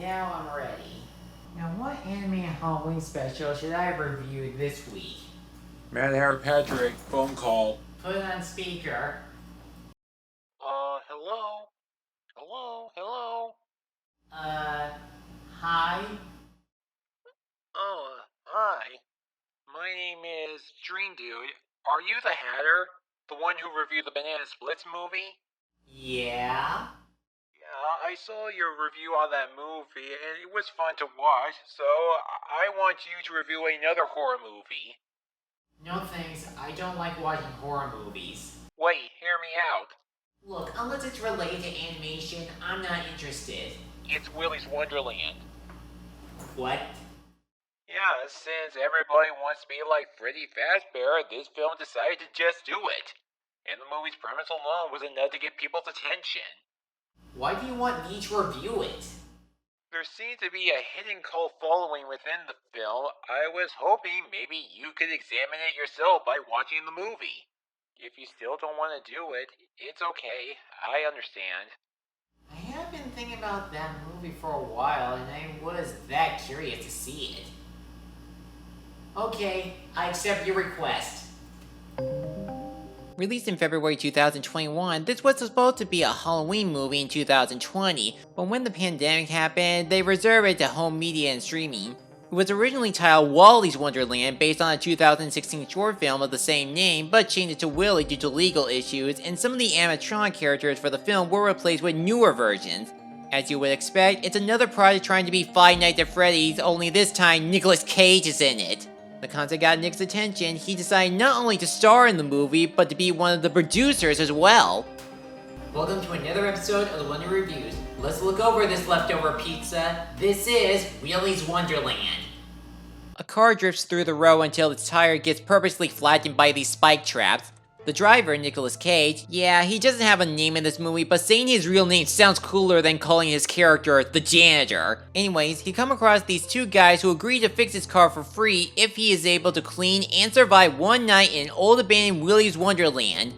Now I'm ready. Now what anime Halloween special should I review this week? Mad Hatter Patrick, phone call. Put it on speaker. Hello? Hello? Hi? Hi. My name is Dream Dude. Are you the Hatter? The one who reviewed the Banana Splits movie? Yeah? Yeah, I saw your review on that movie, and it was fun to watch, so I want you to review another horror movie. No thanks, I don't like watching horror movies. Wait, hear me out. Look, unless it's related to animation, I'm not interested. It's Willy's Wonderland. What? Yeah, since everybody wants to be like Freddy Fazbear, this film decided to just do it. And the movie's premise alone was enough to get people's attention. Why do you want me to review it? There seems to be a hidden cult following within the film. I was hoping maybe you could examine it yourself by watching the movie. If you still don't want to do it, it's okay. I understand. I have been thinking about that movie for a while, and I was that curious to see it. Okay, I accept your request. Released in February 2021, this was supposed to be a Halloween movie in 2020, but when the pandemic happened, they reserved it to home media and streaming. It was originally titled Willy's Wonderland based on a 2016 short film of the same name, but changed it to Willy due to legal issues, and some of the animatronic characters for the film were replaced with newer versions. As you would expect, it's another project trying to be Five Nights at Freddy's, only this time Nicolas Cage is in it. The concept got Nick's attention. He decided not only to star in the movie, but to be one of the producers as well. Welcome to another episode of the Wonder Reviews. Let's look over this leftover pizza. This is Willy's Wonderland. A car drifts through the road until its tire gets purposely flattened by these spike traps. The driver, Nicolas Cage, yeah, he doesn't have a name in this movie, but saying his real name sounds cooler than calling his character the janitor. Anyways, he come across these two guys who agree to fix his car for free if he is able to clean and survive one night in an old abandoned Willy's Wonderland.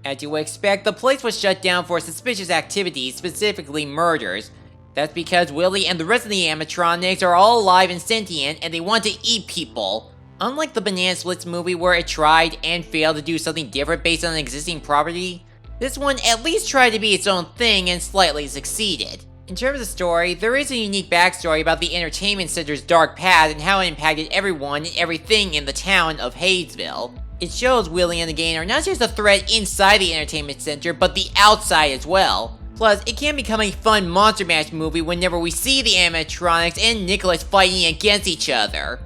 As you would expect, the place was shut down for suspicious activities, specifically murders. That's because Willy and the rest of the animatronics are all alive and sentient, and they want to eat people. Unlike the Banana Splits movie where it tried and failed to do something different based on an existing property, this one at least tried to be its own thing and slightly succeeded. In terms of story, there is a unique backstory about the entertainment center's dark past and how it impacted everyone and everything in the town of Hayesville. It shows Willy and the gang are not just a threat inside the entertainment center, but the outside as well. Plus, it can become a fun monster mash movie whenever we see the animatronics and Nicholas fighting against each other.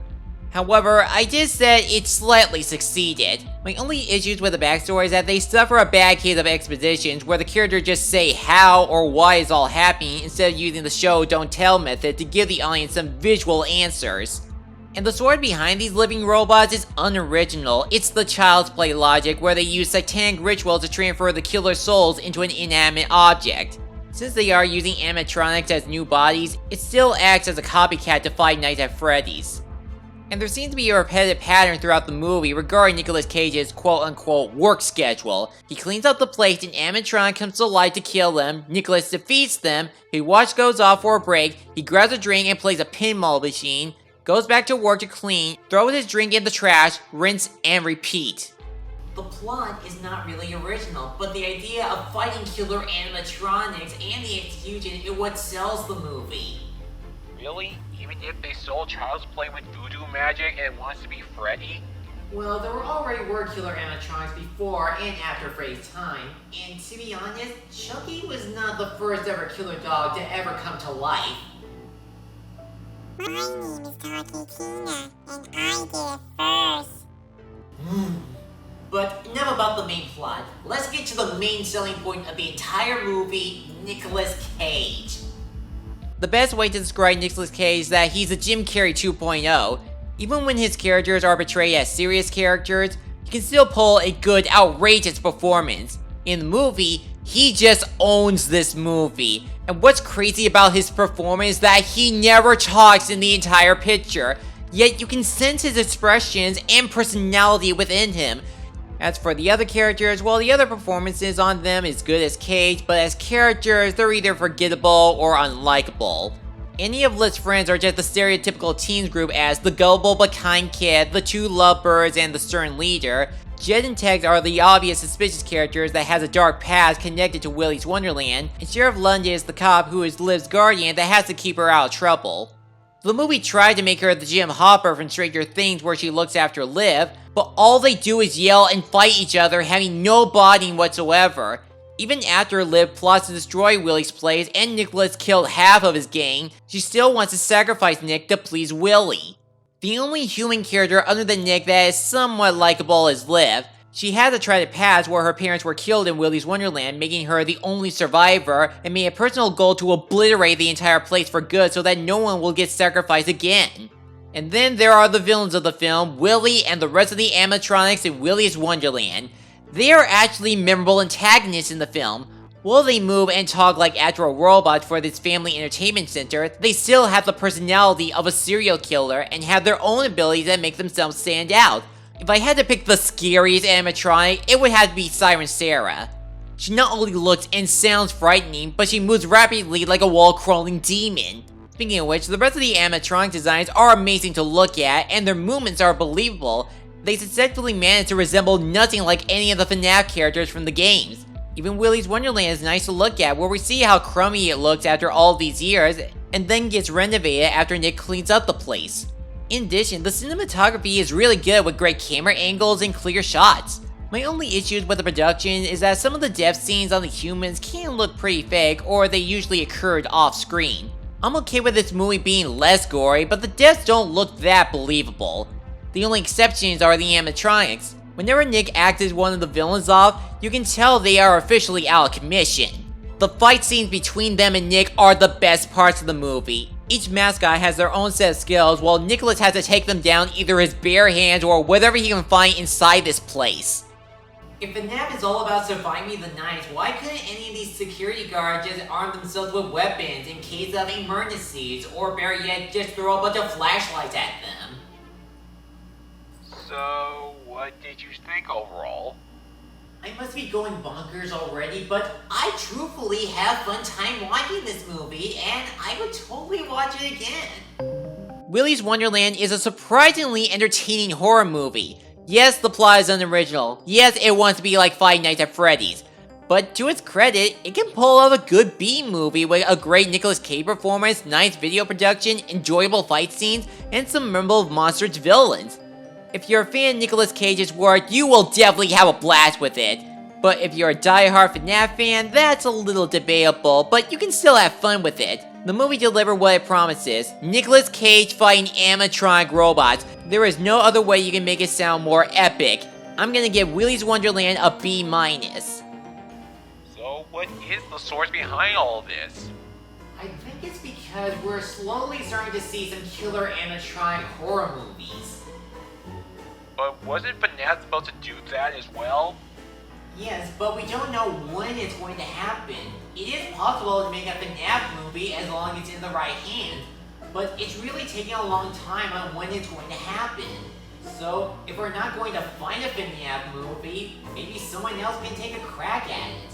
However, I just said it slightly succeeded. My only issues with the backstory is that they suffer a bad case of expositions where the characters just say how or why it's all happening instead of using the show don't tell method to give the audience some visual answers. And the story behind these living robots is unoriginal. It's the child's play logic where they use satanic rituals to transfer the killer's souls into an inanimate object. Since they are using animatronics as new bodies, it still acts as a copycat to Five Nights at Freddy's. And there seems to be a repetitive pattern throughout the movie regarding Nicolas Cage's quote-unquote work schedule. He cleans up the place and animatronic comes to life to kill them, Nicolas defeats them, his watch goes off for a break, he grabs a drink and plays a pinball machine, goes back to work to clean, throws his drink in the trash, rinse, and repeat. The plot is not really original, but the idea of fighting killer animatronics and the execution is what sells the movie. Really? Even if they stole Child's Play with voodoo magic and wants to be Freddy? Well, there already were killer animatronics before and after Freddy's time, and to be honest, Chucky was not the first ever killer dog to ever come to life. My name is Talking Tina, and I did it first. But enough about the main plot. Let's get to the main selling point of the entire movie, Nicolas Cage. The best way to describe Nicolas Cage is that he's a Jim Carrey 2.0. Even when his characters are portrayed as serious characters, he can still pull a good, outrageous performance. In the movie, he just owns this movie. And what's crazy about his performance is that he never talks in the entire picture, yet you can sense his expressions and personality within him. As for the other characters, well, the other performances on them is good as Cage, but as characters, they're either forgettable or unlikable. Any of Liv's friends are just the stereotypical teens group as the gullible but kind kid, the two lovebirds, and the stern leader. Jed and Tex are the obvious suspicious characters that has a dark past connected to Willy's Wonderland, and Sheriff Lundy is the cop who is Liv's guardian that has to keep her out of trouble. The movie tried to make her the Jim Hopper from Stranger Things where she looks after Liv, but all they do is yell and fight each other, having no bonding whatsoever. Even after Liv plots to destroy Willy's place and Nicholas killed half of his gang, she still wants to sacrifice Nick to please Willy. The only human character other than Nick that is somewhat likable is Liv. She has a tragic past where her parents were killed in Willy's Wonderland, making her the only survivor, and made a personal goal to obliterate the entire place for good so that no one will get sacrificed again. And then there are the villains of the film, Willy and the rest of the animatronics in Willy's Wonderland. They are actually memorable antagonists in the film. While they move and talk like actual robots for this family entertainment center, they still have the personality of a serial killer and have their own abilities that make themselves stand out. If I had to pick the scariest animatronic, it would have to be Siren Sarah. She not only looks and sounds frightening, but she moves rapidly like a wall-crawling demon. Speaking of which, the rest of the animatronic designs are amazing to look at, and their movements are believable. They successfully manage to resemble nothing like any of the FNAF characters from the games. Even Willy's Wonderland is nice to look at, where we see how crummy it looks after all these years, and then gets renovated after Nick cleans up the place. In addition, the cinematography is really good with great camera angles and clear shots. My only issues with the production is that some of the death scenes on the humans can look pretty fake, or they usually occurred off screen. I'm okay with this movie being less gory, but the deaths don't look that believable. The only exceptions are the animatronics. Whenever Nick acts one of the villains off, you can tell they are officially out of commission. The fight scenes between them and Nick are the best parts of the movie. Each mascot has their own set of skills, while Nicholas has to take them down either his bare hands or whatever he can find inside this place. If FNAF is all about surviving the night, why couldn't any of these security guards just arm themselves with weapons in case of emergencies, or better yet, just throw a bunch of flashlights at them? So, what did you think overall? I must be going bonkers already, but I truthfully have fun time watching this movie, and I would totally watch it again. Willy's Wonderland is a surprisingly entertaining horror movie. Yes, the plot is unoriginal. Yes, it wants to be like Five Nights at Freddy's. But to its credit, it can pull off a good B movie with a great Nicolas Cage performance, nice video production, enjoyable fight scenes, and some memorable monstrous villains. If you're a fan of Nicolas Cage's work, you will definitely have a blast with it. But if you're a die-hard FNAF fan, that's a little debatable, but you can still have fun with it. The movie delivered what it promises. Nicolas Cage fighting animatronic robots. There is no other way you can make it sound more epic. I'm gonna give Willy's Wonderland a B-. So, what is the source behind all this? I think it's because we're slowly starting to see some killer animatronic horror movies. But wasn't FNAF supposed to do that as well? Yes, but we don't know when it's going to happen. It is possible to make a FNAF movie as long as it's in the right hands, but it's really taking a long time on when it's going to happen. So, if we're not going to find a FNAF movie, maybe someone else can take a crack at it.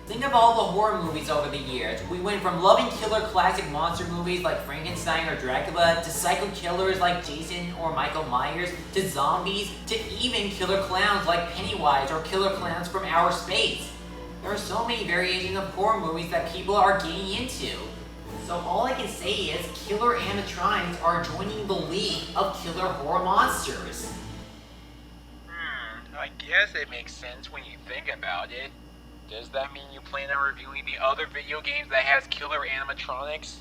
Think of all the horror movies over the years. We went from loving killer classic monster movies like Frankenstein or Dracula, to psycho killers like Jason or Michael Myers, to zombies, to even killer clowns like Pennywise or killer clowns from outer space. There are so many variations of horror movies that people are getting into. So all I can say is killer animatronics are joining the league of killer horror monsters. I guess it makes sense when you think about it. Does that mean you plan on reviewing the other video games that has killer animatronics?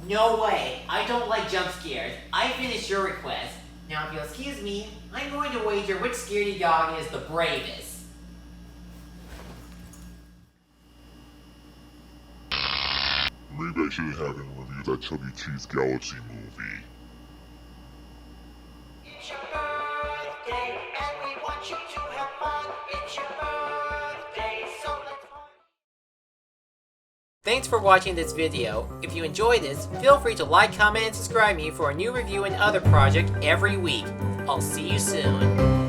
No way! I don't like jump scares. I finished your request. Now if you'll excuse me, I'm going to wager which scaredy dog is the bravest. Maybe I shouldn't have him review that Chubby Cheese Galaxy movie. It's your birthday, and we want you to have fun. It's your birthday, so let's party. Thanks for watching this video. If you enjoyed this, feel free to like, comment, and subscribe me for a new review and other project every week. I'll see you soon.